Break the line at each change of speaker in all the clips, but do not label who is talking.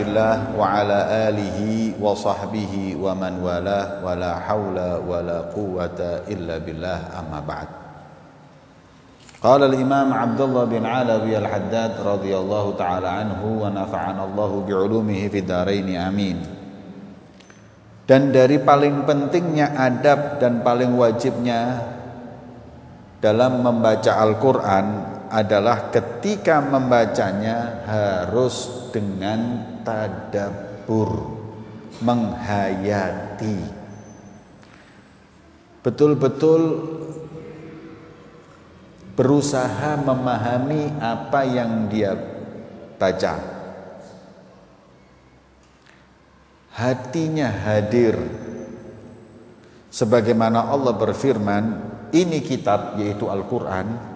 Abdillah wa ala alihi wa sahbihi wa man walah wa la hawla wa la quwwata illa billah amma ba'd. Qala al-Imam Abdullah bin Alawi al-Haddad radhiyallahu ta'ala anhu wa nafa'ana Allahu bi'ulumihi fid dharain amin. Dan dari paling pentingnya adab dan paling wajibnya dalam membaca Al-Quran adalah ketika membacanya harus dengan tadabbur, menghayati, betul-betul berusaha memahami apa yang dia baca. Hatinya hadir, sebagaimana Allah berfirman, ini kitab yaitu Al-Quran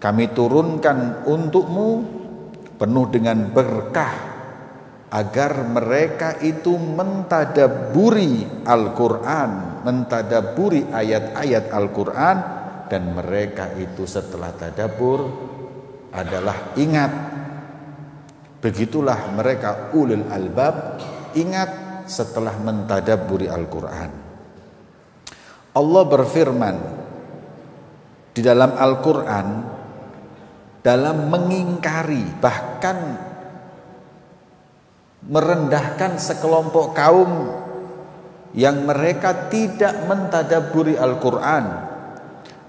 kami turunkan untukmu penuh dengan berkah agar mereka itu mentadabburi Al-Quran, mentadabburi ayat-ayat Al-Quran, dan mereka itu setelah tadabbur adalah ingat. Begitulah mereka ulul albab, ingat setelah mentadabburi Al-Quran. Allah berfirman di dalam Al-Quran dalam mengingkari, bahkan merendahkan sekelompok kaum yang mereka tidak mentadabburi Al-Quran.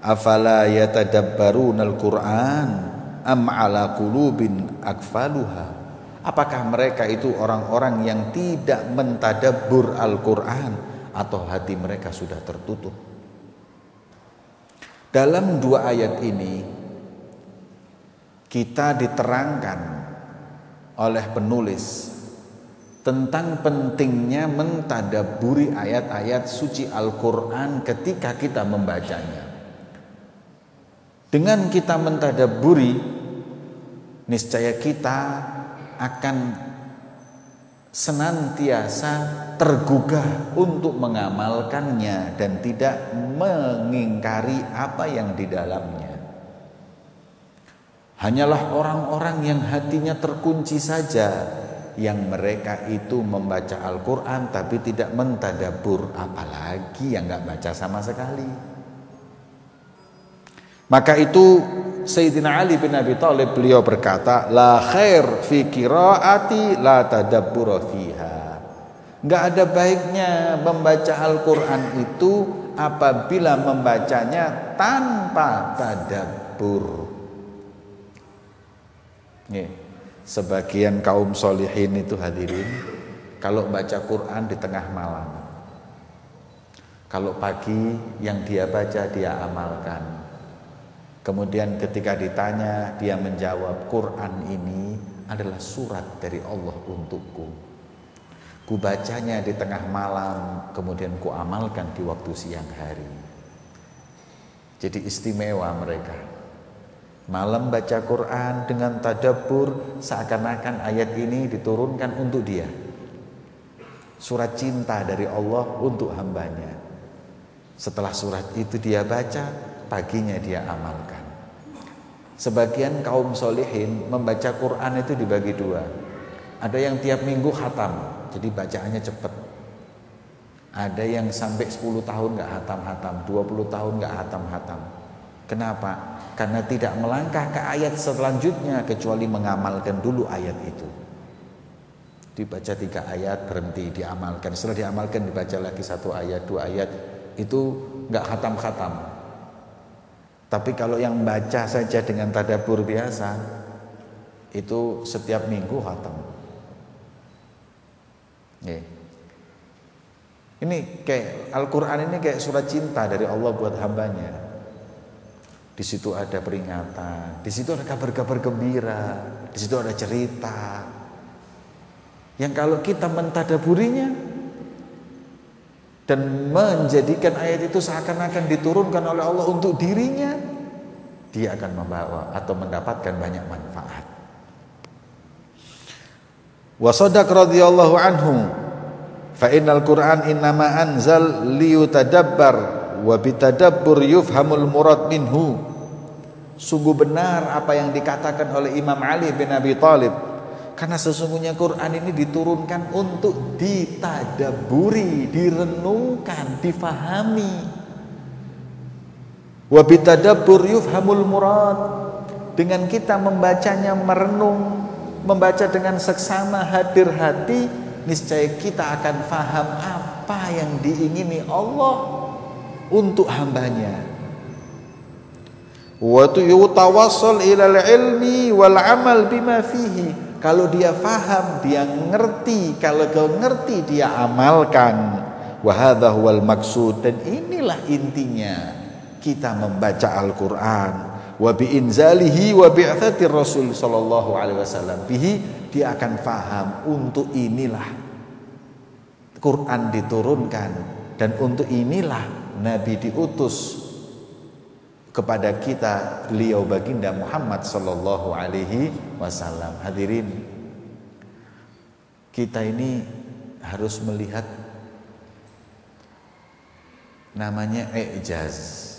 Afala yatadabbaruna Al-Quran am ala qulubin akfaluha. Apakah mereka itu orang-orang yang tidak mentadabbur Al-Quran atau hati mereka sudah tertutup? Dalam dua ayat ini kita diterangkan oleh penulis tentang pentingnya mentadabburi ayat-ayat suci Al-Quran ketika kita membacanya. Dengan kita mentadabburi, niscaya kita akan senantiasa tergugah untuk mengamalkannya dan tidak mengingkari apa yang di dalamnya. Hanyalah orang-orang yang hatinya terkunci saja yang mereka itu membaca Al-Quran tapi tidak mentadabbur, apalagi yang gak baca sama sekali. Maka itu Sayyidina Ali bin Abi Thalib beliau berkata, la khair fi qiraati la tadabbura fiha. Gak ada baiknya membaca Al-Quran itu apabila membacanya tanpa tadabbur. Nih, sebagian kaum solihin itu hadirin, kalau baca Quran di tengah malam, kalau pagi yang dia baca dia amalkan. Kemudian ketika ditanya dia menjawab, Quran ini adalah surat dari Allah untukku. Ku bacanya di tengah malam, kemudian ku amalkan di waktu siang hari. Jadi istimewa mereka. Malam baca Quran dengan tadabbur, seakan-akan ayat ini diturunkan untuk dia. Surat cinta dari Allah untuk hambanya. Setelah surat itu dia baca, paginya dia amalkan. Sebagian kaum solihin membaca Quran itu dibagi dua. Ada yang tiap minggu khatam, jadi bacaannya cepat. Ada yang sampai 10 tahun gak hatam-hatam, 20 tahun gak hatam-hatam. Kenapa? Karena tidak melangkah ke ayat selanjutnya kecuali mengamalkan dulu ayat itu. Dibaca 3 ayat, berhenti, diamalkan. Setelah diamalkan dibaca lagi 1 ayat, 2 ayat. Itu gak khatam-khatam. Tapi kalau yang baca saja dengan tadabbur biasa, itu setiap minggu khatam. Ini kayak Al-Quran ini kayak surat cinta dari Allah buat hambanya. Di situ ada peringatan, di situ ada kabar-kabar gembira, di situ ada cerita. Yang kalau kita mentadabburinya dan menjadikan ayat itu seakan-akan diturunkan oleh Allah untuk dirinya, dia akan membawa atau mendapatkan banyak manfaat. Wa sadaq radhiyallahu anhu, fa innal Qur'an innama anzal liyutadabbar wa bitadabbur yufhamul murad minhu. Sungguh benar apa yang dikatakan oleh Imam Ali bin Abi Thalib, Karena sesungguhnya Quran ini diturunkan untuk ditadaburi, direnungkan, difahami. Wa bitadabbur yufhamul murad. Dengan kita membacanya merenung, membaca dengan seksama hadir hati, niscaya kita akan faham apa yang diingini Allah untuk hambanya. Wa yutawassal ilal ilmi wal amal bima fihi. Kalau dia faham, dia ngerti. Kalau kau ngerti, dia amalkan. Wa hadza huwal maksud. Dan inilah intinya kita membaca Al-Quran. Wa bi inzalihi wa bi'tsati Rasul sallallahu alaihi wasallam. Bihi, dia akan faham untuk inilah Quran diturunkan, dan untuk inilah Nabi diutus kepada kita, beliau baginda Muhammad sallallahu alaihi wasallam. Hadirin, kita ini harus melihat namanya i'jaz.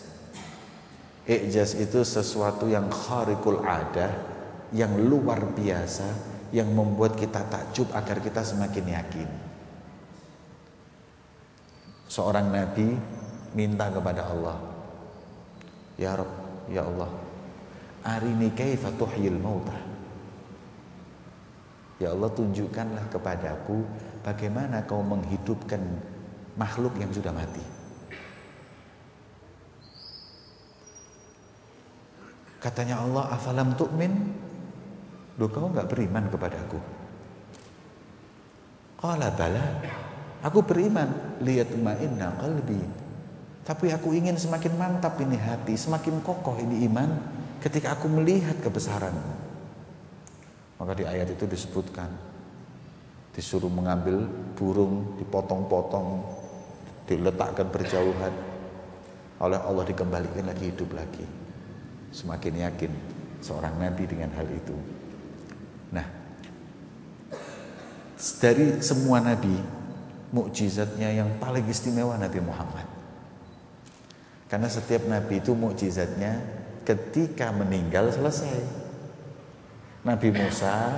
I'jaz itu sesuatu yang khariqul adah, yang luar biasa, yang membuat kita takjub agar kita semakin yakin. Seorang nabi minta kepada Allah, ya Rabb, ya Allah, arini kaifa tuhyil mautah. Ya Allah, tunjukkanlah kepadaku bagaimana kau menghidupkan makhluk yang sudah mati. Katanya Allah, afalam tu'min? Loh, kau enggak beriman kepadaku? Qala bala, aku beriman, liyatma'inna qalbi. Tapi aku ingin semakin mantap ini hati, semakin kokoh ini iman ketika aku melihat kebesaran. Maka di ayat itu disebutkan, disuruh mengambil burung, dipotong-potong, diletakkan berjauhan, oleh Allah dikembalikan lagi, hidup lagi. Semakin yakin seorang nabi dengan hal itu. Nah, dari semua nabi, mukjizatnya yang paling istimewa Nabi Muhammad. Karena setiap nabi itu mukjizatnya ketika meninggal selesai. Nabi Musa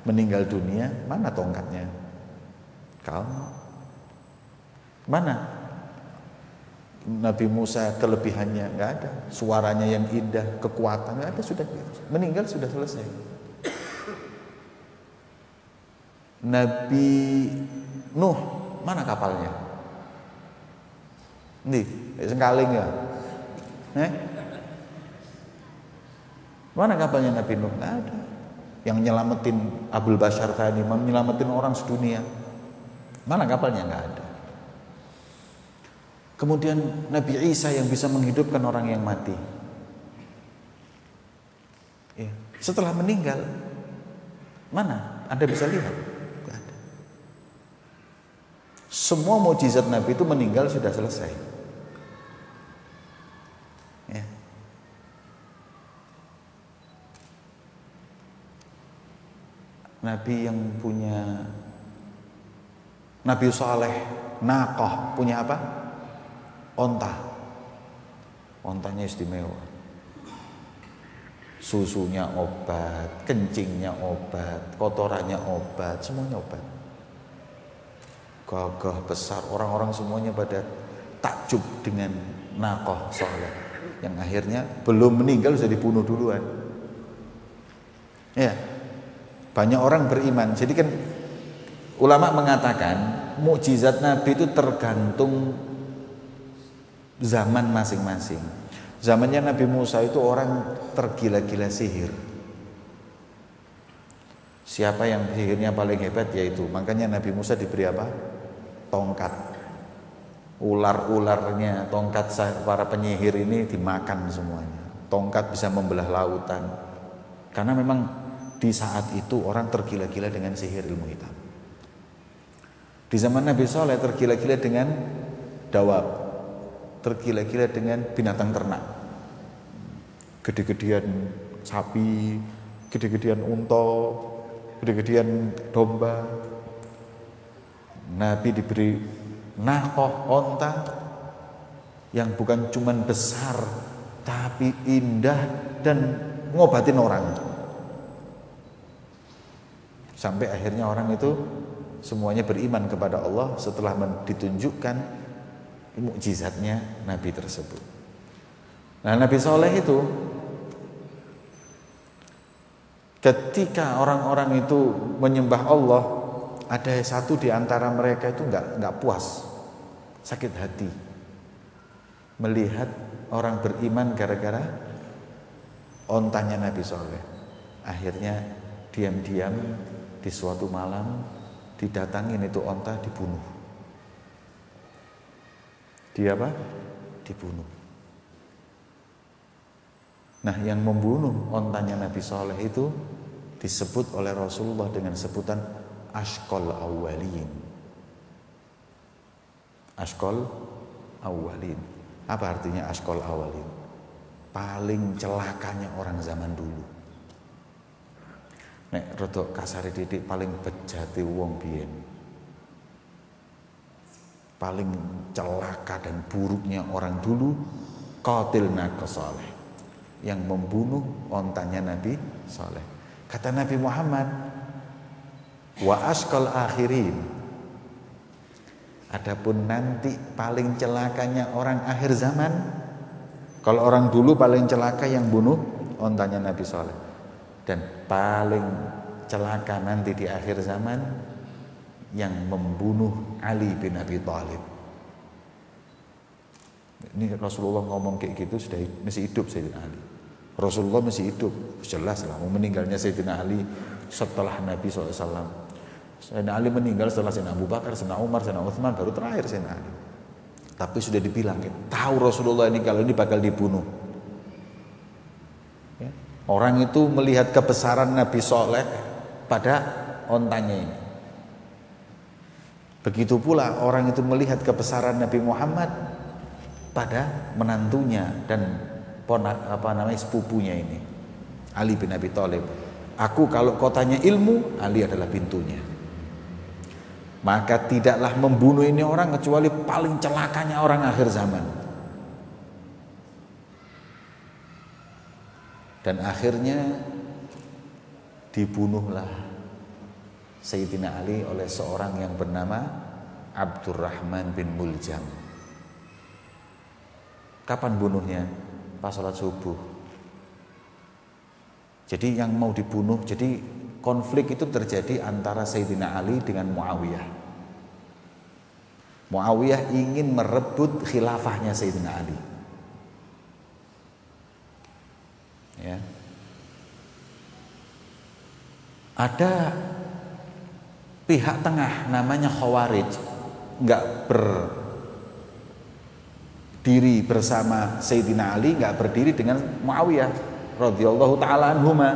meninggal dunia, mana tongkatnya? Kamu. Mana? Nabi Musa kelebihannya nggak ada, suaranya yang indah, kekuatan nggak ada, sudah meninggal, sudah selesai. Nabi Nuh, mana kapalnya? Nih, sengkaling ya. Mana kapalnya Nabi Nuh? Nggak ada. Yang nyelamatin Abul Bashar tadi, menyelamatin orang sedunia. Mana kapalnya? Nggak ada. Kemudian Nabi Isa yang bisa menghidupkan orang yang mati. Ya. Setelah meninggal, mana? Anda bisa lihat? Nggak ada. Semua mukjizat Nabi itu meninggal sudah selesai. Ya. Nabi yang punya, Nabi Saleh, Naqah, punya apa? Onta. Ontanya istimewa. Susunya obat, kencingnya obat, kotorannya obat, semuanya obat. Gagah besar, orang-orang semuanya pada takjub dengan Naqah Saleh, yang akhirnya belum meninggal sudah dibunuh duluan. Ya. Banyak orang beriman. Jadi kan ulama mengatakan mukjizat Nabi itu tergantung zaman masing-masing. Zamannya Nabi Musa itu orang tergila-gila sihir. Siapa yang sihirnya paling hebat, yaitu makanya Nabi Musa diberi apa? Tongkat. Ular-ularnya, tongkat para penyihir ini dimakan semuanya. Tongkat bisa membelah lautan. Karena memang di saat itu orang tergila-gila dengan sihir ilmu hitam. Di zaman Nabi Saleh tergila-gila dengan dawab, tergila-gila dengan binatang ternak, gede-gedean sapi, gede-gedean unta, gede-gedean domba. Nabi diberi Naqah, onta, yang bukan cuman besar tapi indah dan ngobatin orang. Sampai akhirnya orang itu semuanya beriman kepada Allah setelah ditunjukkan mukjizatnya Nabi tersebut. Nah, Nabi Soleh itu ketika orang-orang itu menyembah Allah, ada satu di antara mereka itu nggak puas, sakit hati melihat orang beriman gara-gara ontanya Nabi Soleh. Akhirnya diam-diam di suatu malam didatangin itu onta, dibunuh. Dia apa? Dibunuh. Nah, yang membunuh ontanya Nabi Soleh itu disebut oleh Rasulullah dengan sebutan Ashqal Awwalin. Ashqal Awwalin. Apa artinya Ashqal Awwalin? Paling celakanya orang zaman dulu. Nek rodok kasare didik, paling bejate wong biyen. Paling celaka dan buruknya orang dulu qatil naqa Saleh, yang membunuh ontanya Nabi Saleh. Kata Nabi Muhammad, wa ashqal akhirin. Adapun nanti paling celakanya orang akhir zaman. Kalau orang dulu paling celaka yang bunuh ontanya Nabi Saleh. Dan paling celaka nanti di akhir zaman yang membunuh Ali bin Abi Thalib. Ini Rasulullah ngomong kayak gitu sudah masih hidup Sayyidina Ali. Rasulullah masih hidup, jelas lah. Meninggalnya Sayyidina Ali setelah Nabi SAW. Sayyidina Ali meninggal setelah Sayyidina Abu Bakar, Sayyidina Umar, Sayyidina Utsman, baru terakhir Sayyidina Ali. Tapi sudah dibilang, tahu Rasulullah ini kalau ini bakal dibunuh. Orang itu melihat kebesaran Nabi Soleh pada ontanya ini. Begitu pula orang itu melihat kebesaran Nabi Muhammad pada menantunya dan sepupunya ini, Ali bin Abi Thalib. Aku kalau kotanya ilmu, Ali adalah pintunya. Maka tidaklah membunuh ini orang kecuali paling celakanya orang akhir zaman. Dan akhirnya dibunuhlah Sayyidina Ali oleh seorang yang bernama Abdurrahman bin Muljam. Kapan bunuhnya? Pas sholat subuh. Jadi yang mau dibunuh, jadi konflik itu terjadi antara Sayyidina Ali dengan Muawiyah. Muawiyah ingin merebut khilafahnya Sayyidina Ali. Ya. Ada pihak tengah namanya Khawarij, nggak berdiri bersama Sayyidina Ali, nggak berdiri dengan Muawiyah radhiyallahu taala anhuma,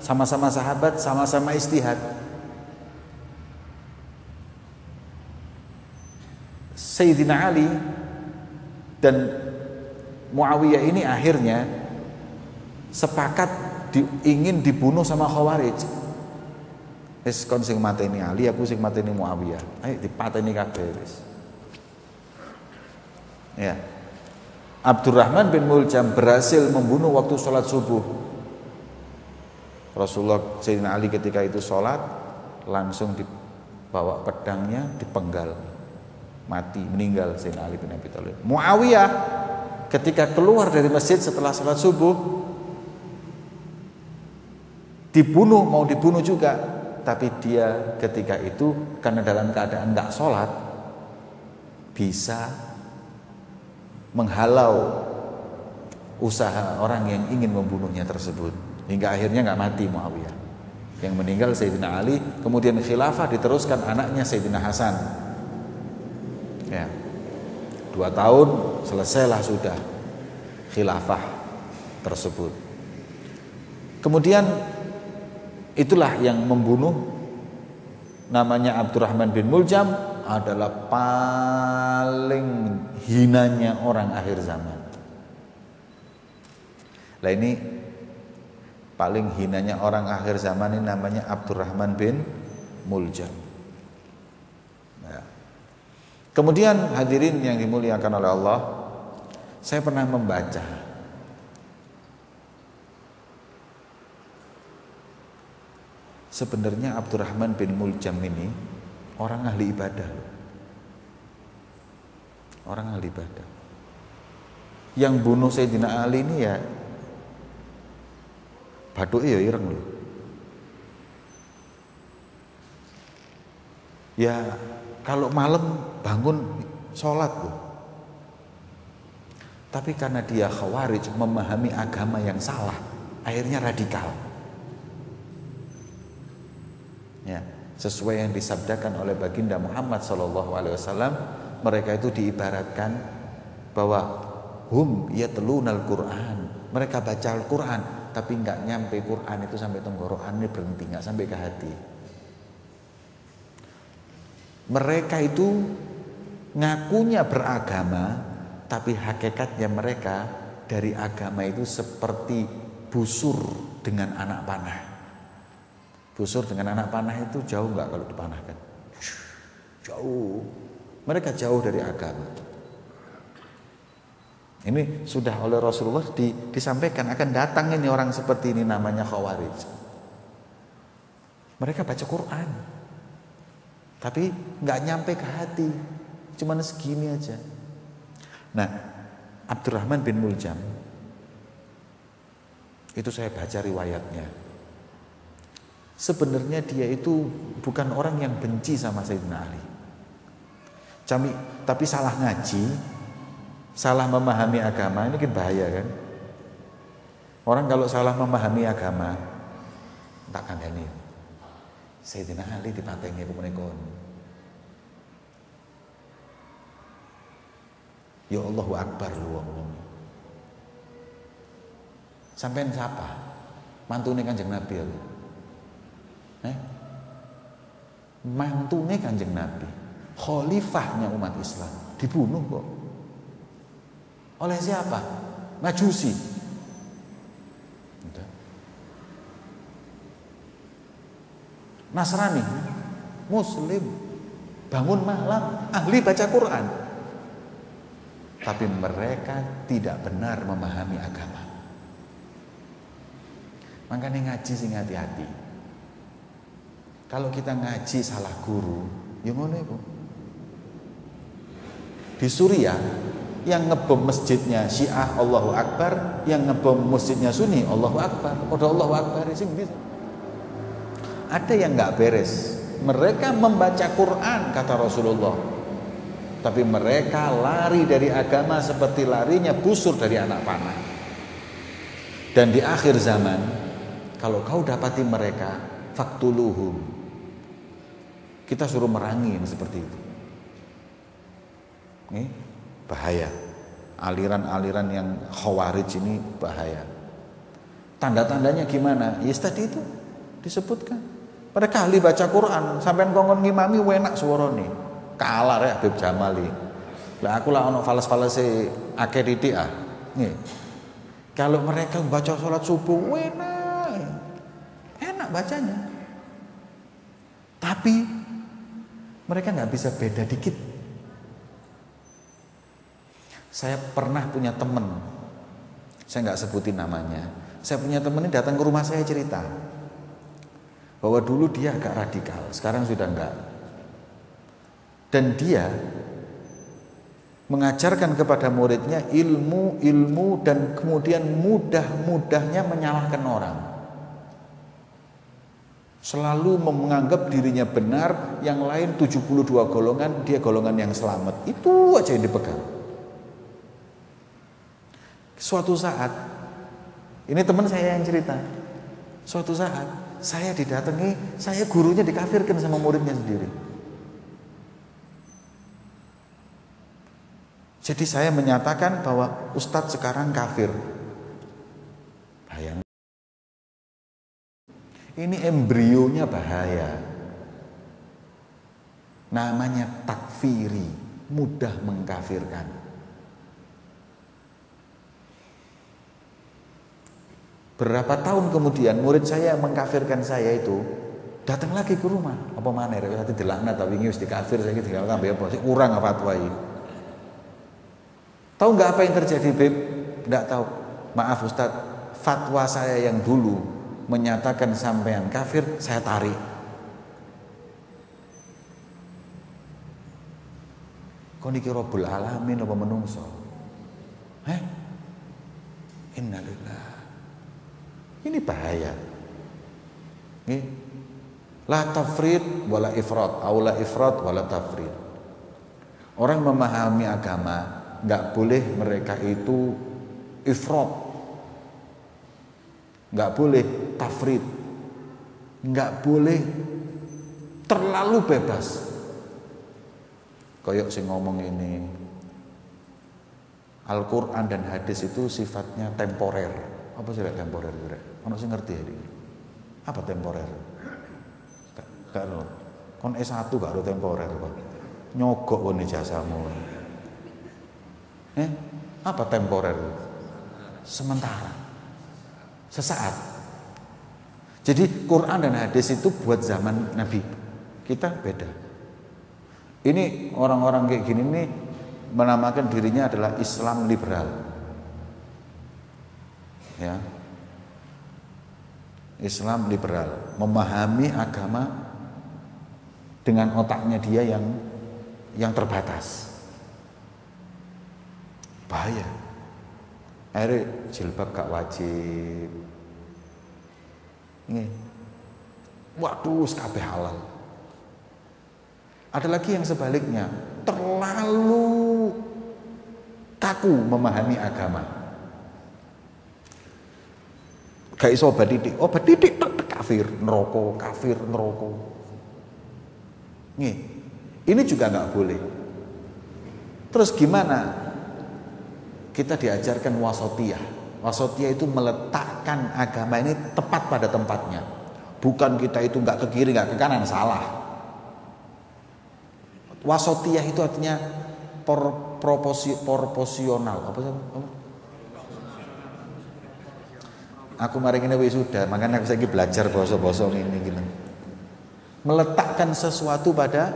sama-sama sahabat, sama-sama ijtihad. Sayyidina Ali dan Muawiyah ini akhirnya sepakat ingin dibunuh sama Khawarij. Wis kon sing mateni Ali, aku sing mateni Muawiyah. Ayo dipateni kabeh wis. Ya. Abdurrahman bin Muljam berhasil membunuh waktu sholat subuh. Rasulullah Sayyidina Ali ketika itu sholat, langsung dibawa pedangnya, dipenggal, mati, meninggal Sayyidina Ali bin Abi Thalib. Muawiyah ketika keluar dari masjid setelah sholat subuh, mau dibunuh juga, tapi dia ketika itu karena dalam keadaan nggak sholat bisa menghalau usaha orang yang ingin membunuhnya tersebut, hingga akhirnya nggak mati Muawiyah. Yang meninggal Sayyidina Ali, kemudian khilafah diteruskan anaknya Sayyidina Hasan. Ya, 2 tahun selesailah sudah khilafah tersebut. Kemudian itulah yang membunuh, namanya Abdurrahman bin Muljam, adalah paling hinanya orang akhir zaman. Lah ini paling hinanya orang akhir zaman ini namanya Abdurrahman bin Muljam. Nah. Kemudian hadirin yang dimuliakan oleh Allah, saya pernah membaca Sebenarnya Abdurrahman bin Muljam ini orang ahli ibadah. Orang ahli ibadah. Yang bunuh Sayyidina Ali ini ya baduke ya ireng lho. Ya kalau malam bangun sholat loh. Tapi karena dia khawarij, memahami agama yang salah, akhirnya radikal. Ya, sesuai yang disabdakan oleh baginda Muhammad SAW, mereka itu diibaratkan bahwa hum yatlunal Quran, mereka baca Al-Quran, tapi nggak nyampe Quran itu sampai tenggorokannya berhenti, nggak sampai ke hati. Mereka itu ngakunya beragama, tapi hakikatnya mereka dari agama itu seperti busur dengan anak panah. Busur dengan anak panah itu jauh nggak kalau dipanahkan? Jauh. Mereka jauh dari agama. Ini sudah oleh Rasulullah disampaikan akan datang ini orang seperti ini, namanya khawarij. Mereka baca Quran, tapi nggak nyampe ke hati, cuman segini aja. Nah, Abdurrahman bin Muljam itu saya baca riwayatnya. Sebenarnya dia itu bukan orang yang benci sama Sayyidina Ali. Tapi salah ngaji, salah memahami agama, ini kan bahaya kan. Orang kalau salah memahami agama, tak kandani. Sayyidina Ali dipatengi kemenikon. Ya Allahu Akbar lu wong. Sampean siapa? Mantune Kanjeng Nabi ya. Mantune Kanjeng Nabi, khalifahnya umat Islam, dibunuh kok. Oleh siapa? Majusi. Nasrani, Muslim, bangun malam, ahli baca Quran. Tapi mereka tidak benar memahami agama. Makanya ngaji sing hati-hati. Kalau kita ngaji salah guru, ya ngono iku. Di Suriah yang ngebom masjidnya Syiah Allahu Akbar, yang ngebom masjidnya Sunni Allahu Akbar. Padha Allahu Akbar sing bisa. Ada yang nggak beres. Mereka membaca Quran kata Rasulullah, tapi mereka lari dari agama seperti larinya busur dari anak panah. Dan di akhir zaman, kalau kau dapati mereka, faktuluhum, kita suruh merangin seperti itu. Ini bahaya. Aliran-aliran yang khawarij ini bahaya. Tanda-tandanya gimana? Ya tadi itu disebutkan. Mereka ahli baca Quran, sampean kongkon ngimami enak suarane. Kalah ya Habib Jamali. Lah aku lah ono fales-falese akeh titik ah. Nggih. Kalau mereka baca sholat subuh enak bacanya. Tapi mereka nggak bisa beda dikit. Saya pernah punya teman, saya nggak sebutin namanya. Saya punya teman ini datang ke rumah saya cerita bahwa dulu dia agak radikal, sekarang sudah enggak. Dan dia mengajarkan kepada muridnya ilmu dan kemudian mudah-mudahnya menyalahkan orang. Selalu menganggap dirinya benar, yang lain 72 golongan, dia golongan yang selamat. Itu aja yang dipegang. Suatu saat, ini teman saya yang cerita, suatu saat saya didatangi, saya gurunya dikafirkan sama muridnya sendiri. Jadi saya menyatakan bahwa ustadz sekarang kafir. Bayang. Ini embrionya bahaya. Namanya takfiri, mudah mengkafirkan. Berapa tahun kemudian murid saya yang mengkafirkan saya itu datang lagi ke rumah. Apa maneh rek ati dilaknat ta wingi wis dikafir saiki tinggal tambah apa sih kurang apa fatwa iki. Tahu enggak apa yang terjadi, Beb? Enggak tahu. Maaf Ustaz, fatwa saya yang dulu menyatakan sampean kafir, saya tarik. Kau niki Rabbul Alamin apa menungso? Innalillah. Ini bahaya. Nih. La tafrid wala ifrat, aula ifrat wala tafrid. Orang memahami agama nggak boleh mereka itu ifrat, nggak boleh tafrid, nggak boleh terlalu bebas. Kayak sing ngomong ini, Al-Quran dan hadis itu sifatnya temporer. Apa sih temporer? Ono sing ngerti ya ini? Apa temporer? Gak lo. Kon S1 gak ada temporer kok. Nyogok kon jasamu. Apa temporer? Sementara. Sesaat. Jadi Quran dan hadis itu buat zaman Nabi. Kita beda. Ini orang-orang kayak gini nih menamakan dirinya adalah Islam liberal. Ya. Islam liberal, memahami agama dengan otaknya dia yang terbatas. Bahaya. Akhirnya jilbab gak wajib. Ini. Waduh, kabeh halal. Ada lagi yang sebaliknya, terlalu kaku memahami agama. Gak iso obat didik kafir neraka. Nih, ini juga nggak boleh. Terus gimana? Kita diajarkan wasatiyah. Wasatiyah itu meletakkan agama ini tepat pada tempatnya. Bukan kita itu nggak ke kiri, nggak ke kanan, salah. Wasatiyah itu artinya proporsional. Apa sih? Aku mari ini wisuda, makanya aku lagi belajar bahasa-bahasa ini gitu. Meletakkan sesuatu pada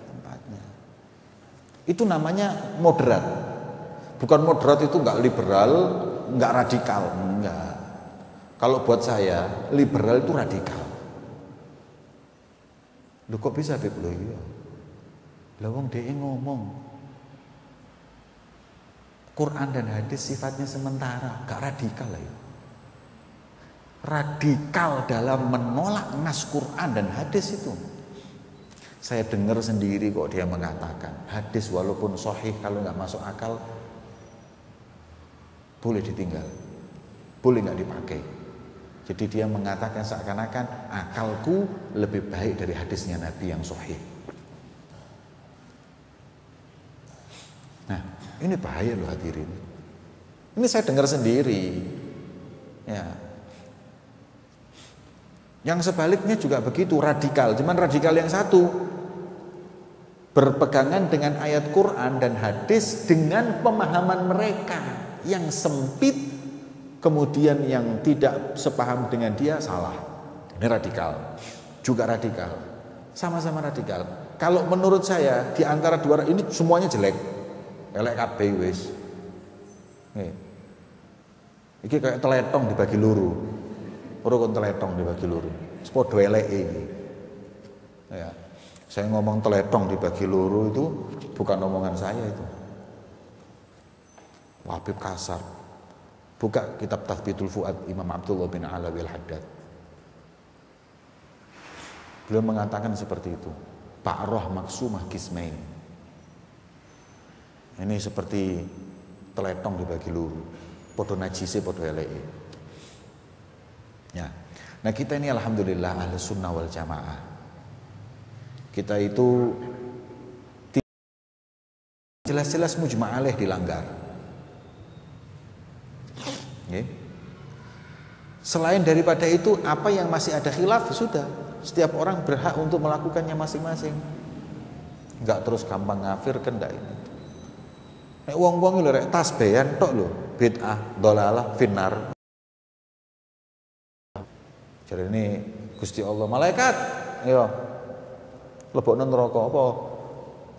tempatnya. Itu namanya moderat. Bukan moderat itu enggak liberal, enggak radikal, enggak. Kalau buat saya, liberal itu radikal. Loh kok bisa Beb? Loh iya. Lah wong dhewe ngomong Quran dan hadis sifatnya sementara, enggak radikal lah ya. Radikal dalam menolak nas Quran dan hadis itu. Saya dengar sendiri kok dia mengatakan hadis walaupun sahih kalau nggak masuk akal boleh ditinggal, boleh nggak dipakai. Jadi dia mengatakan seakan-akan akalku lebih baik dari hadisnya Nabi yang sahih. Nah ini bahaya loh hadirin. Ini saya dengar sendiri. Ya. Yang sebaliknya juga begitu, radikal. Cuman radikal yang satu berpegangan dengan ayat Quran dan hadis dengan pemahaman mereka yang sempit, kemudian yang tidak sepaham dengan dia salah. Ini radikal. Juga radikal. Sama-sama radikal. Kalau menurut saya di antara dua ini semuanya jelek. Elek kabeh wis. Iki kayak teletong dibagi luru. Ora kon teletong dibagi luru. Sepodo eleke iki. Ya. Saya ngomong teletong dibagi luru itu bukan omongan saya itu. Wahib kasar. Buka kitab Tathbitul Fuad Imam Abdullah bin Alawi Al-Haddad. Beliau mengatakan seperti itu. Pa'roh maksumah kismain. Ini seperti teletong dibagi luru. Podo najise podo eleke. Ya. Nah kita ini alhamdulillah ahli sunnah wal jamaah. Kita itu jelas-jelas mujma' alaih dilanggar. Okay. Selain daripada itu apa yang masih ada khilaf sudah. Setiap orang berhak untuk melakukannya masing-masing. Enggak terus gampang ngafirkan ndak ini. Nek wong-wong lho rek tasbihan tok lho, bid'ah, dhalalah, finnar. Jadi ini Gusti Allah malaikat, ayo lebokno neraka apa?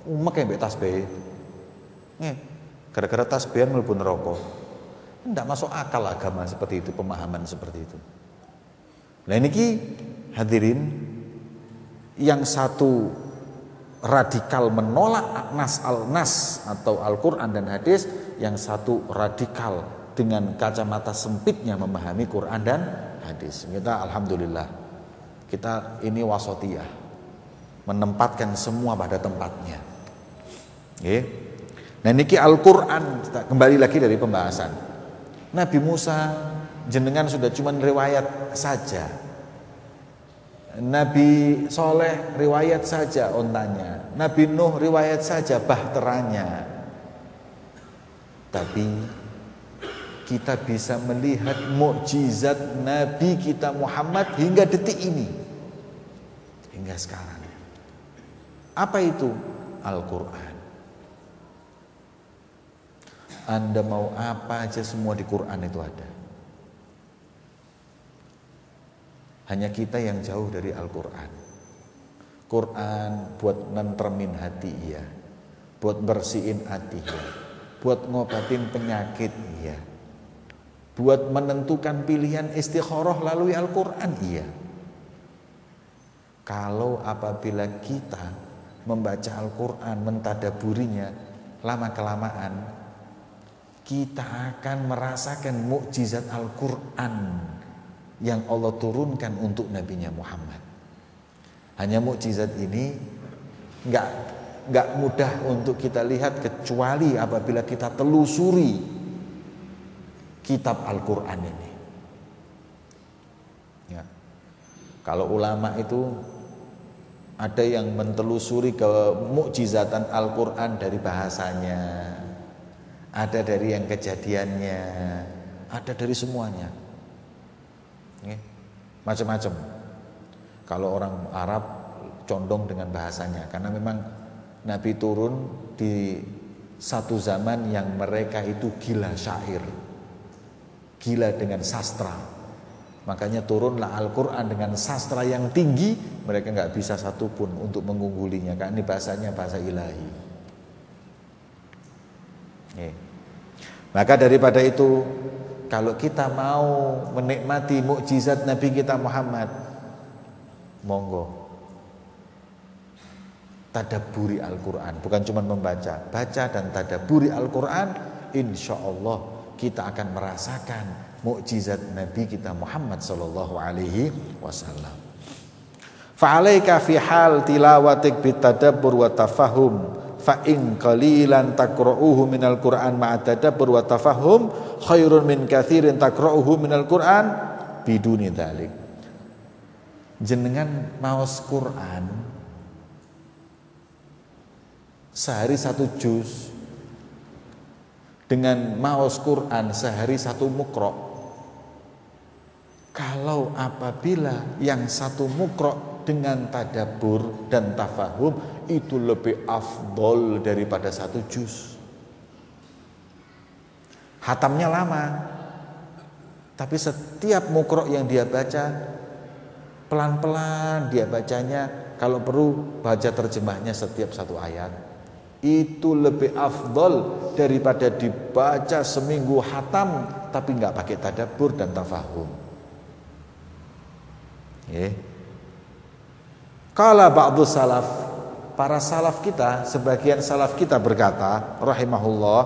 Umek mbek tasbih. Gara-gara tasbihan mlebu neraka. Enggak masuk akal agama seperti itu, pemahaman seperti itu. Lah niki hadirin, yang satu radikal menolak nas atau Al-Quran dan hadis, yang satu radikal dengan kacamata sempitnya memahami Quran dan hadis. Kita alhamdulillah, kita ini wasatiyah, menempatkan semua pada tempatnya. Nah niki Al-Quran, kembali lagi dari pembahasan Nabi Musa, jenengan sudah cuman riwayat saja. Nabi Soleh riwayat saja ontanya, Nabi Nuh riwayat saja bahterannya. Tapi kita bisa melihat mukjizat Nabi kita Muhammad hingga detik ini, hingga sekarang. Apa itu? Al-Quran. Anda mau apa aja semua di Quran itu ada. Hanya kita yang jauh dari Al-Quran. Quran buat nentermin hati iya, buat bersihin hati iya, buat ngobatin penyakit iya, buat menentukan pilihan istikharah lalui Al-Quran iya. Kalau apabila kita membaca Al-Quran, mentadaburinya, lama-kelamaan kita akan merasakan mukjizat Al-Quran yang Allah turunkan untuk Nabi-Nya Muhammad. Hanya mukjizat ini enggak mudah untuk kita lihat kecuali apabila kita telusuri kitab Al-Quran ini. Ya. Kalau ulama itu ada yang mentelusuri ke mukjizatan Al-Quran dari bahasanya, ada dari yang kejadiannya, ada dari semuanya. Macam-macam. Kalau orang Arab condong dengan bahasanya, karena memang Nabi turun di satu zaman yang mereka itu gila syair, gila dengan sastra. Makanya turunlah Al-Quran dengan sastra yang tinggi, mereka nggak bisa satupun untuk mengunggulinya, karena ini bahasanya bahasa ilahi. Maka daripada itu, kalau kita mau menikmati mukjizat Nabi kita Muhammad, monggo tadabburi Al-Quran. Bukan cuma membaca, baca dan tadabburi Al-Quran. Insya Allah kita akan merasakan mukjizat Nabi kita Muhammad sallallahu alaihi wasallam. Fa'alaika fi hal tilawatik bitadabbur wa tafahum, fa in qalilan taqra'uhu minal Qur'an ma'a tadabbur wa tafahum khairun min katsirin taqra'uhu minal Qur'an biduni dzalik. Jenengan maos Quran sehari satu juz dengan maos Quran sehari satu muqra'. Kalau apabila yang satu muqra' dengan tadabbur dan tafahum itu lebih afdol daripada satu juz. Hatamnya lama, tapi setiap muqra' yang dia baca pelan-pelan dia bacanya, kalau perlu baca terjemahnya setiap satu ayat. Itu lebih afdol daripada dibaca seminggu hatam tapi nggak pakai tadabbur dan tafahum. Qala ba'du salaf, para salaf kita, sebagian salaf kita berkata rahimahullah,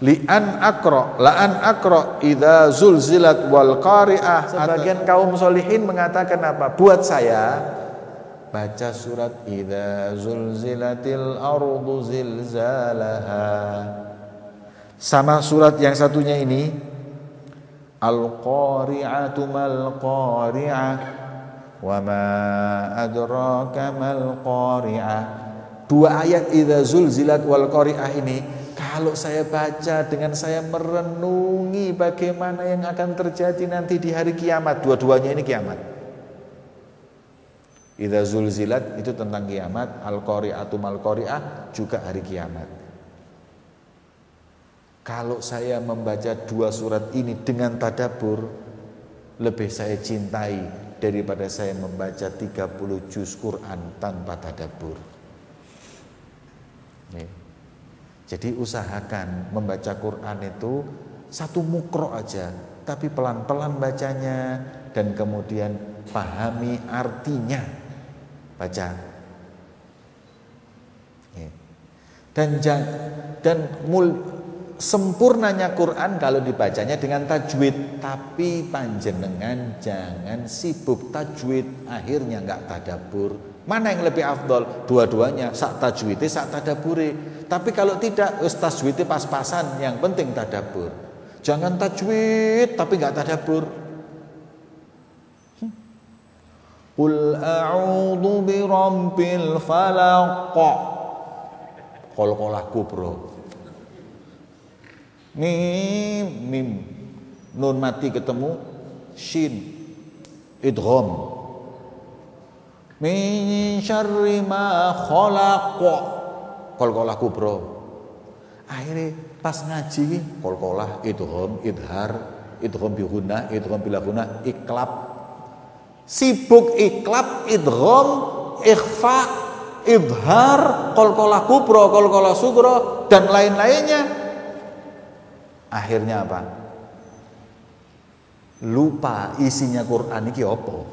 la an aqra idza zulzilat wal qari'ah. Sebagian kaum solihin mengatakan apa? Buat saya baca surat idza zulzilatil ardu zilzalaha, sama surat yang satunya ini al-qari'atu mal qari'ah wa ma adraka mal qari'ah. Dua ayat idza zulzilat wal qari'ah ini kalau saya baca dengan saya merenungi bagaimana yang akan terjadi nanti di hari kiamat, dua-duanya ini kiamat. Idza zulzilat itu tentang kiamat, al-qari'atu mal qari'ah juga hari kiamat. Kalau saya membaca dua surat ini dengan tadabbur, lebih saya cintai daripada saya membaca 30 juz Quran tanpa tadabbur. Jadi usahakan membaca Quran itu satu muqra' aja, tapi pelan-pelan bacanya dan kemudian pahami artinya. Baca. Dan sempurnanya Quran kalau dibacanya dengan tajwid, tapi panjenengan jangan sibuk tajwid, akhirnya enggak tadabbur. Mana yang lebih afdol? Dua-duanya, sak tajwidnya sak tadabbure. Tapi kalau tidak, tajwidnya pas-pasan, yang penting tadabbur. Jangan tajwid tapi enggak tadabbur. Qul a'udzu birabbil falaq. Qol-qolah kubra. Mim nun mati ketemu shin idgham min syarri ma khalaq qalqalah kubra. Akhirnya pas ngaji qalqalah idgham idhar idgham bi gunnah idgham bila gunnah iklab, sibuk iklab idgham ikhfa idhar qalqalah kubra qalqalah sugra dan lain-lainnya. Akhirnya apa? Lupa isinya Quran iki apa?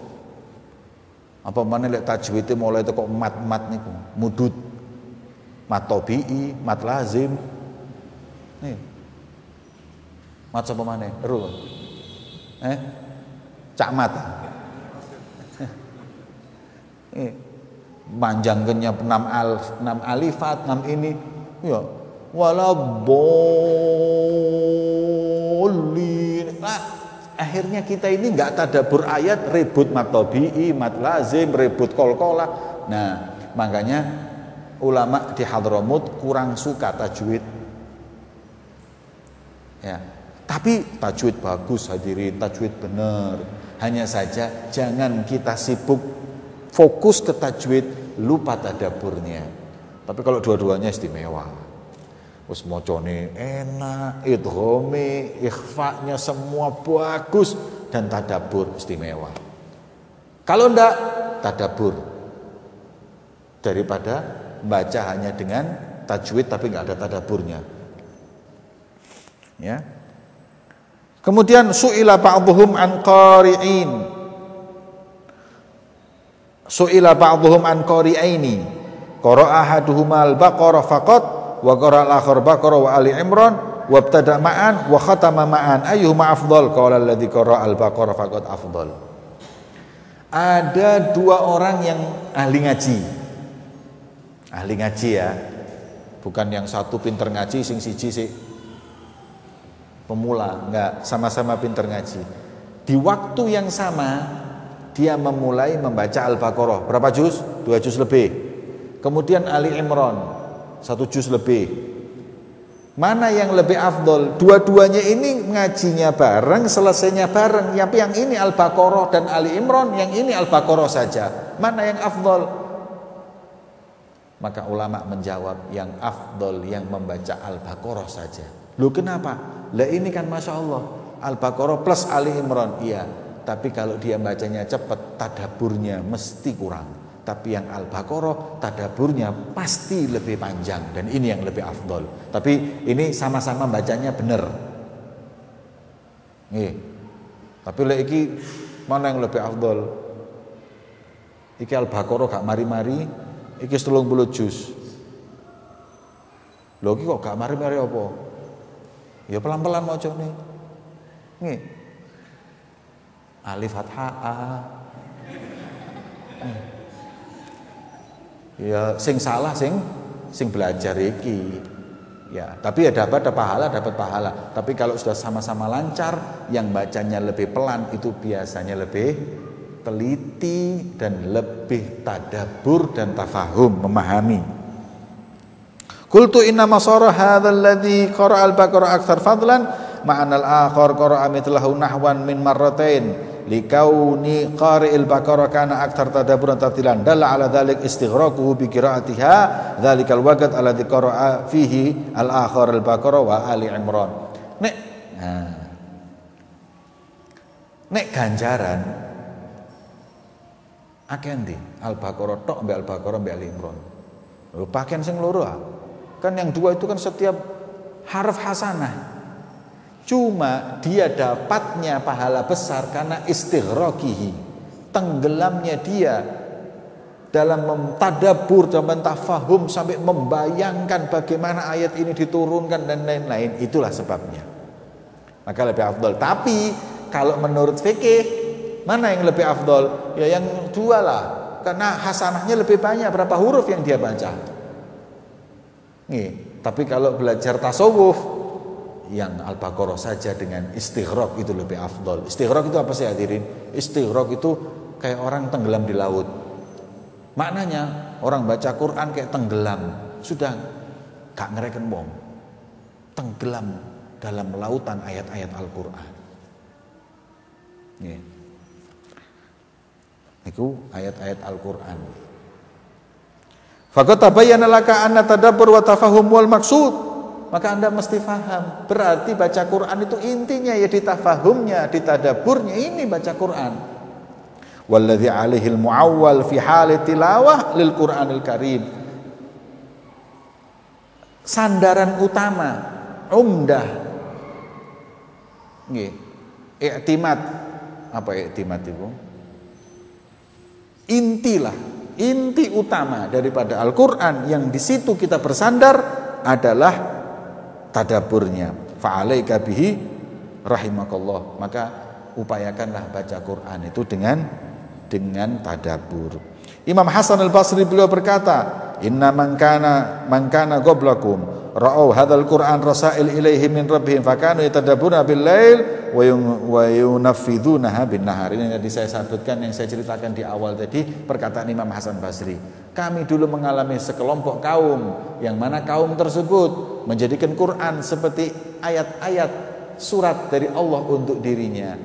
Apa mana lek tajwidnya mulai teko mat-mat niku, mudud, mat tabii, mat lazim. Nih. Mat sapa maneh? Ru. Cak mat. Manjangkeunnya 6 alifat, 6 ini. Ya, walabolin. Nah, akhirnya kita ini enggak tadabbur ayat, ribut mat tabii, mat lazim, ribut qalqalah. Nah, makanya ulama di Hadramut kurang suka tajwid. Ya, tapi tajwid bagus hadirin, tajwid benar. Hanya saja jangan kita sibuk fokus ke tajwid, lupa tadabburnya. Tapi kalau dua-duanya istimewa. Wis macane enak, idghame, ikhfa-nya semua bagus dan tadabbur istimewa. Kalau enggak tadabbur daripada baca hanya dengan tajwid tapi enggak ada tadabburnya. Ya. Kemudian su'ila ba'dhum an qari'in. Su'ila ba'dhum an qari'aini. Qara'a ahaduhuma al-Baqarah faqat wa qara al-akhar Baqarah wa Ali Imran wa ibtada ma'an wa khatama ma'an ayyuhuma afdal qala alladhi qara al-Baqarah faqad afdal. Ada dua orang yang ahli ngaji. Ahli ngaji ya. Bukan yang satu pinter ngaji sing siji sik pemula, enggak, sama-sama pinter ngaji. Di waktu yang sama dia memulai membaca Al-Baqarah. Berapa juz? 2 juz lebih. Kemudian Ali Imran 1 juz lebih. Mana yang lebih afdol? Dua-duanya ini ngajinya bareng, selesainya bareng. Yang ini Al-Baqarah dan Ali Imran, yang ini Al-Baqarah saja. Mana yang afdol? Maka ulama menjawab yang afdol yang membaca Al-Baqarah saja. Loh kenapa? Lah ini kan Masya Allah Al-Baqarah plus Ali Imran. Iya, tapi kalau dia bacanya cepat, tadabburnya mesti kurang. Tapi yang Al-Baqarah tadabburnya pasti lebih panjang dan ini yang lebih afdol. Tapi ini sama-sama bacanya benar. Nih. Tapi lek iki mana yang lebih afdol? Iki Al-Baqarah gak mari-mari, iki 30 juz. Lho iki kok gak mari-mari apa? Ya pelan-pelan macane. Nih. Alif fathah a. Ya sing salah sing belajar iki. Ya, tapi ya dapat pahala. Tapi kalau sudah sama-sama lancar, yang bacanya lebih pelan itu biasanya lebih teliti dan lebih tadabbur dan tafahum, memahami. Qultu inna masara hadzal ladzi qara'a al-Baqarah aktsar fadlan ma'an al-akhar qara'a mithlahu nahwan min marratain likauni qari'il Baqarah kana aktsar tadabburan tartilan dalla ala dzalik istighraquhu bi qira'atiha dzalikal waqt alladzi qara'a fihi al-akhar al-Baqarah wa Ali Imran. Nek ganjaran akeh ndi Al-Baqarah tok mbek Al-Baqarah mbek Ali Imran. Lho pakaian sing loro ah. Kan yang dua itu kan setiap harf hasanah. Cuma dia dapatnya pahala besar karena istighraqihi, tenggelamnya dia dalam mentadabbur dan mentafahum sampai membayangkan bagaimana ayat ini diturunkan dan lain-lain. Itulah sebabnya. Maka lebih afdol. Tapi kalau menurut fikih, mana yang lebih afdol? Ya yang dua lah. Karena hasanahnya lebih banyak, berapa huruf yang dia baca. Nih, tapi kalau belajar tasawuf, yang Al-Baqarah saja dengan istighraq itu lebih afdol. Istighraq itu apa sih hadirin? Istighraq itu kayak orang tenggelam di laut. Maknanya orang baca Quran kayak tenggelam, sudah gak ngereken wong. Tenggelam dalam lautan ayat-ayat Al-Qur'an. Nggih. Iku ayat-ayat Al-Qur'an. Faqad tabayyana laka anna tadabbur wa tafahum wal maqsud. Maka Anda mesti faham. Berarti baca Quran itu intinya ya di tafahumnya, di tadabburnya, ini baca Quran. Walladzi alaihil muawwal fi hali tilawah lil Qur'anil Karim. Sandaran utama, umdah. Nggih. I'timad. Apa i'timad itu? Intilah, inti utama daripada Al-Qur'an yang di situ kita bersandar adalah tadabburnya. Fa'alaika bihi rahimakallah. Maka upayakanlah baca Quran itu dengan tadabbur. Imam Hasan Al-Basri beliau berkata, "Inna man kana qablakum ra'au hadzal Qur'an rasail ilaihi min rabbihim fakanu yatadabbuna bil lail wa yunaffidunaha bin nahar." Ini tadi saya sebutkan, yang saya ceritakan di awal tadi, perkataan Imam Hasan Basri. Kami dulu mengalami sekelompok kaum yang mana kaum tersebut menjadikan Quran seperti ayat-ayat surat dari Allah untuk dirinya.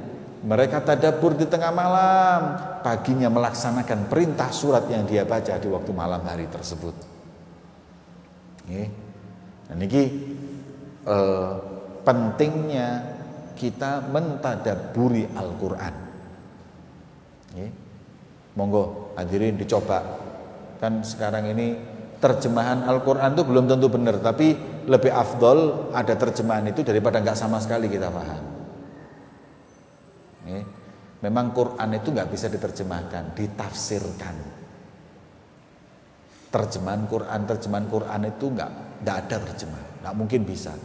Mereka tadabbur di tengah malam, paginya melaksanakan perintah surat yang dia baca di waktu malam hari tersebut. Dan ini pentingnya kita mentadabburi Al-Quran. Monggo hadirin dicoba. Kan sekarang ini terjemahan Al-Quran itu belum tentu benar, tapi lebih afdol ada terjemahan itu daripada nggak sama sekali kita paham. Memang Quran itu nggak bisa diterjemahkan, ditafsirkan. Terjemahan Quran itu nggak ada terjemah, nggak mungkin bisa.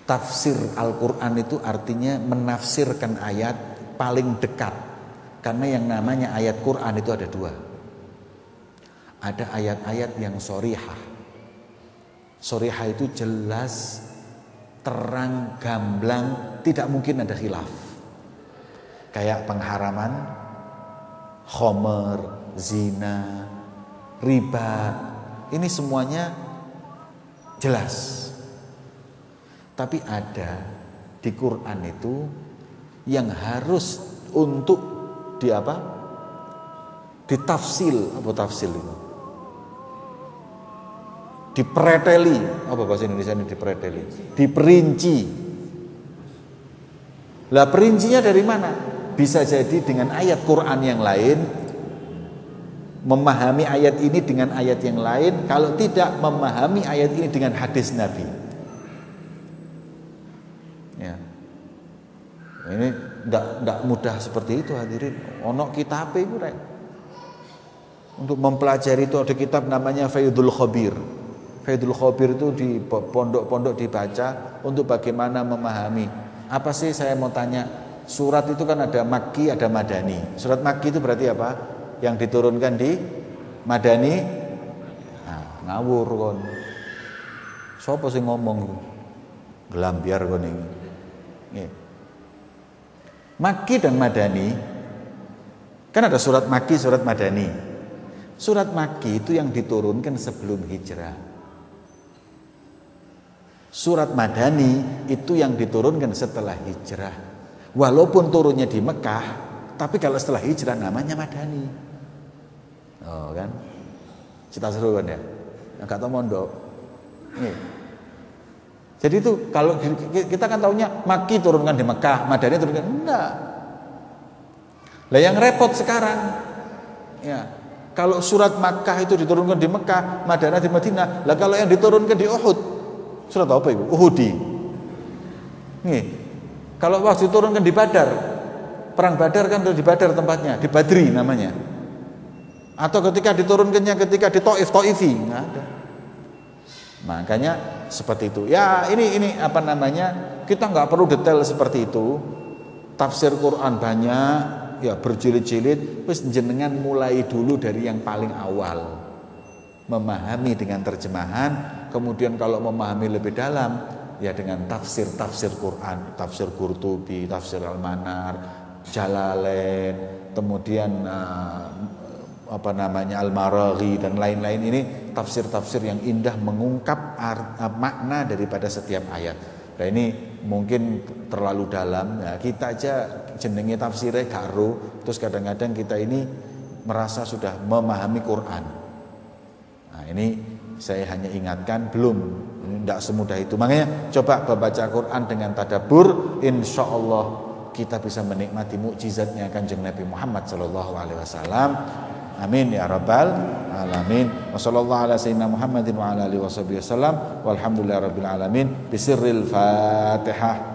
Tafsir Al-Quran itu artinya menafsirkan ayat paling dekat, karena yang namanya ayat Quran itu ada dua. Ada ayat-ayat yang shorihah. Shorihah itu jelas, terang, gamblang, tidak mungkin ada khilaf. Kayak pengharaman, khomer, zina, riba, ini semuanya jelas. Tapi ada di Quran itu yang harus untuk ditafsil, apa tafsil itu? Dipreteli, apa bahasa Indonesia ini dipreteli? Diperinci. Lah perincinya dari mana? Bisa jadi dengan ayat Quran yang lain, memahami ayat ini dengan ayat yang lain. Kalau tidak, memahami ayat ini dengan hadis Nabi. Ya. Ini enggak mudah seperti itu hadirin. Ono kitab itu rek. Untuk mempelajari itu ada kitab namanya Faidul Khabir. Faidul Khabir itu di pondok-pondok dibaca untuk bagaimana memahami. Apa sih saya mau tanya? Surat itu kan ada Makki, ada Madani. Surat Makki itu berarti apa? Yang diturunkan di Madani. Nah, ngawur kon. Sopo sing ngomong? Gelambiar kon iki. Nggih. Makki dan Madani. Kan ada surat Makki, surat Madani. Surat Makki itu yang diturunkan sebelum hijrah. Surat Madani itu yang diturunkan setelah hijrah. Walaupun turunnya di Mekah, tapi kalau setelah hijrah namanya Madani. Oh kan? Cita seru kan ya? Enggak tahu mondok. Nih. Jadi itu kalau kita kan taunya Makki turunkan di Mekah, Madani turunkan enggak. Lah yang repot sekarang ya, kalau surat Makkah itu diturunkan di Mekah, Madani di Madinah. Lah kalau yang diturunkan di Uhud, surat apa itu? Uhudi. Nih, kalau waktu turunkan di Badar, perang Badar kan di Badar tempatnya, di Badri namanya. Atau ketika diturunkannya ketika di Toifi, nggak ada. Makanya seperti itu. Ya ini apa namanya? Kita nggak perlu detail seperti itu. Tafsir Quran banyak, ya berjilid-jilid. Terus jenengan mulai dulu dari yang paling awal, memahami dengan terjemahan. Kemudian kalau memahami lebih dalam, ya dengan tafsir Quran, tafsir Qurtubi, tafsir Al-Manar, Jalalain, kemudian apa namanya Al-Maraghi dan lain-lain. Ini tafsir-tafsir yang indah mengungkap makna daripada setiap ayat. Nah ini mungkin terlalu dalam ya, kita aja jenenge tafsirnya garo, terus kadang-kadang kita ini merasa sudah memahami Quran. Nah ini saya hanya ingatkan belum, ini tidak semudah itu. Makanya coba membaca Quran dengan tadabbur, insya Allah kita bisa menikmati mukjizatnya Kanjeng Nabi Muhammad SAW. Amin ya rabbal alamin. Wassallallahu ala sayyidina Muhammadin wa ala alihi wasallam. Walhamdulillahirabbil alamin. Bisirril Fatihah.